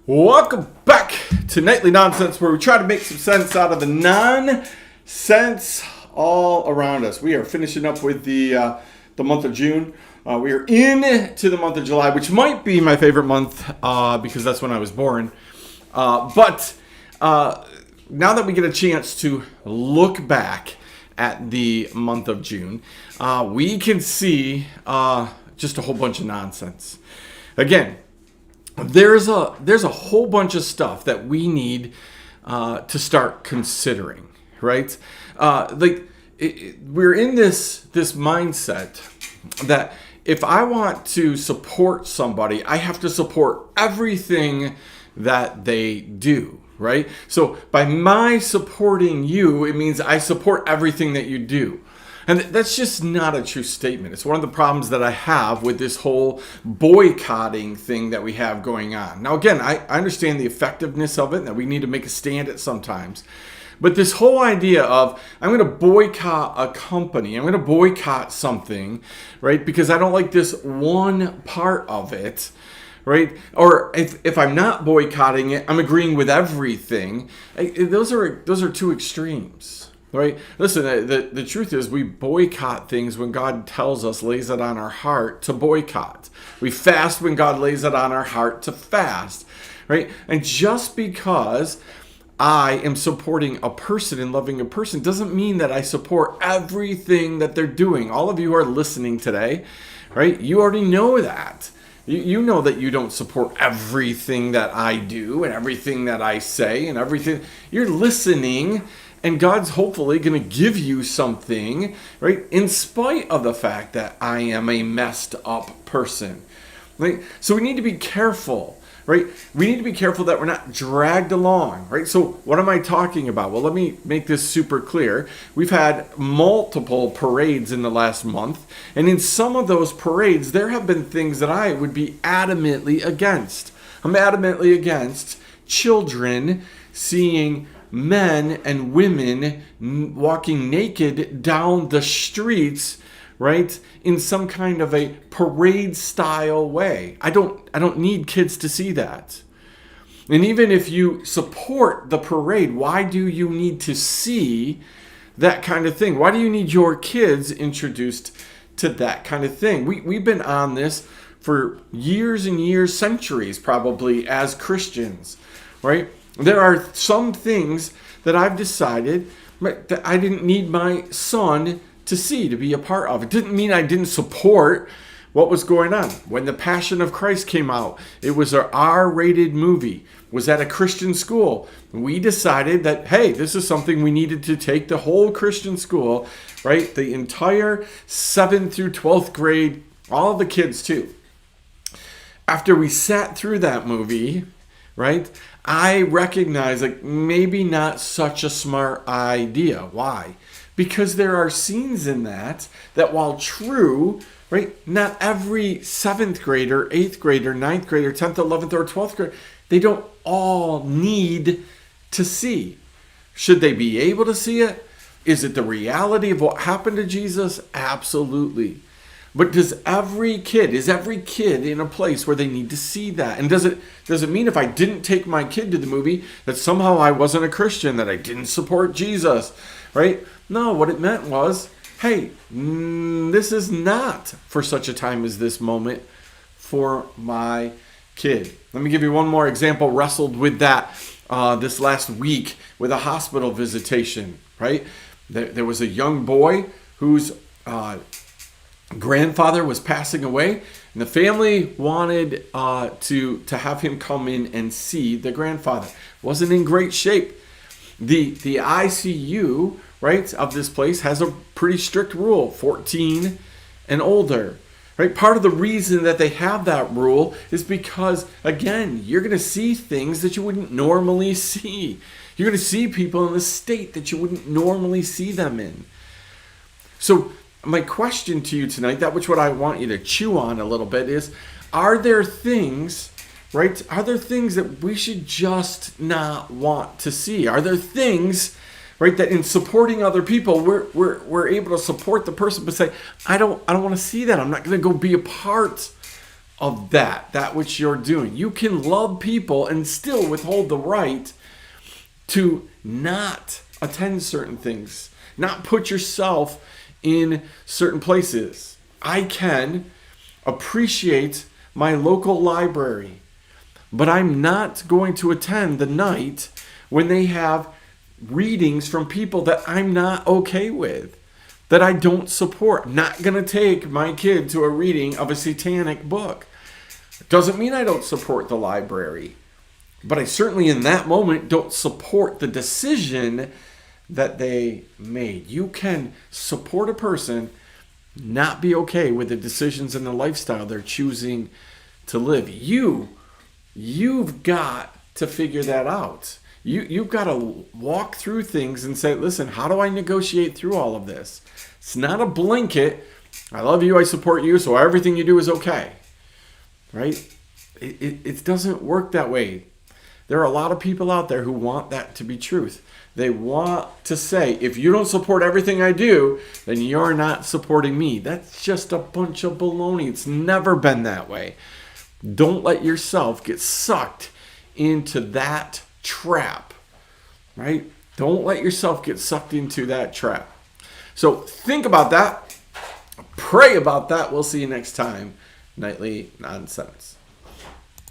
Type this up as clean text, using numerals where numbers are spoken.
Welcome back to Nightly Nonsense, where we try to make some sense out of the nonsense all around us. We are finishing up with the month of June. We are into the month of July, which might be my favorite month because that's when I was born. But now that we get a chance to look back at the month of June, we can see just a whole bunch of nonsense. Again, there's a whole bunch of stuff that we need to start considering, right? We're in this mindset that if I want to support somebody, I have to support everything that they do, right? So by my supporting you, it means I support everything that you do. And that's just not a true statement. It's one of the problems that I have with this whole boycotting thing that we have going on. Now, again, I understand the effectiveness of it, and that we need to make a stand at sometimes. But this whole idea of, I'm going to boycott a company, I'm going to boycott something, right? Because I don't like this one part of it, right? Or if I'm not boycotting it, I'm agreeing with everything. Those are two extremes. Right? Listen, the truth is we boycott things when God tells us, lays it on our heart to boycott. We fast when God lays it on our heart to fast. Right? And just because I am supporting a person and loving a person doesn't mean that I support everything that they're doing. All of you who are listening today, right? You already know that. You know that you don't support everything that I do and everything that I say and everything. You're listening. And God's hopefully going to give you something, right? In spite of the fact that I am a messed up person, right? So we need to be careful, right? We need to be careful that we're not dragged along, right? So what am I talking about? Well, let me make this super clear. We've had multiple parades in the last month. And in some of those parades, there have been things that I would be adamantly against. I'm adamantly against children seeing men and women walking naked down the streets, right, in some kind of a parade style way. I don't need kids to see that. And even if you support the parade, why do you need to see that kind of thing? Why do you need your kids introduced to that kind of thing? We've been on this for years and years, centuries probably, as Christians, right? There are some things that I've decided that I didn't need my son to see, to be a part of. It didn't mean I didn't support what was going on. When The Passion of Christ came out, it was an R-rated movie. It was at a Christian school. We decided that, hey, this is something we needed to take the whole Christian school, right? The entire 7th through 12th grade, all of the kids too. After we sat through that movie, right, I recognize maybe not such a smart idea. Why? Because there are scenes in that while true, right, not every 7th grader, 8th grader, 9th grader, 10th, 11th, or 12th grade, they don't all need to see. Should they be able to see it? Is it the reality of what happened to Jesus? Absolutely. But is every kid in a place where they need to see that? And does it mean if I didn't take my kid to the movie that somehow I wasn't a Christian, that I didn't support Jesus, right? No, what it meant was, hey, this is not for such a time as this moment for my kid. Let me give you one more example. Wrestled with that this last week with a hospital visitation, right? There was a young boy whose grandfather was passing away, and the family wanted to have him come in and see the grandfather. Wasn't in great shape. The ICU, right, of this place has a pretty strict rule, 14 and older. Right? Part of the reason that they have that rule is because, again, you're going to see things that you wouldn't normally see. You're going to see people in the state that you wouldn't normally see them in. So my question to you tonight, what I want you to chew on a little bit is, are there things, right? Are there things that we should just not want to see? Are there things, right, that in supporting other people, we're able to support the person, but say, I don't want to see that. I'm not going to go be a part of that which you're doing. You can love people and still withhold the right to not attend certain things, not put yourself in certain places. I can appreciate my local library, but I'm not going to attend the night when they have readings from people that I'm not okay with, that I don't support. Not going to take my kid to a reading of a satanic book. Doesn't mean I don't support the library, but I certainly in that moment don't support the decision that they made. You can support a person, not be okay with the decisions and the lifestyle they're choosing to live. You've got to figure that out. You've got to walk through things and say, listen, how do I negotiate through all of this? It's not a blanket. I love you, I support you, so everything you do is okay. Right? It doesn't work that way. There are a lot of people out there who want that to be truth. They want to say, if you don't support everything I do, then you're not supporting me. That's just a bunch of baloney. It's never been that way. Don't let yourself get sucked into that trap, right? Don't let yourself get sucked into that trap. So think about that. Pray about that. We'll see you next time. Nightly Nonsense.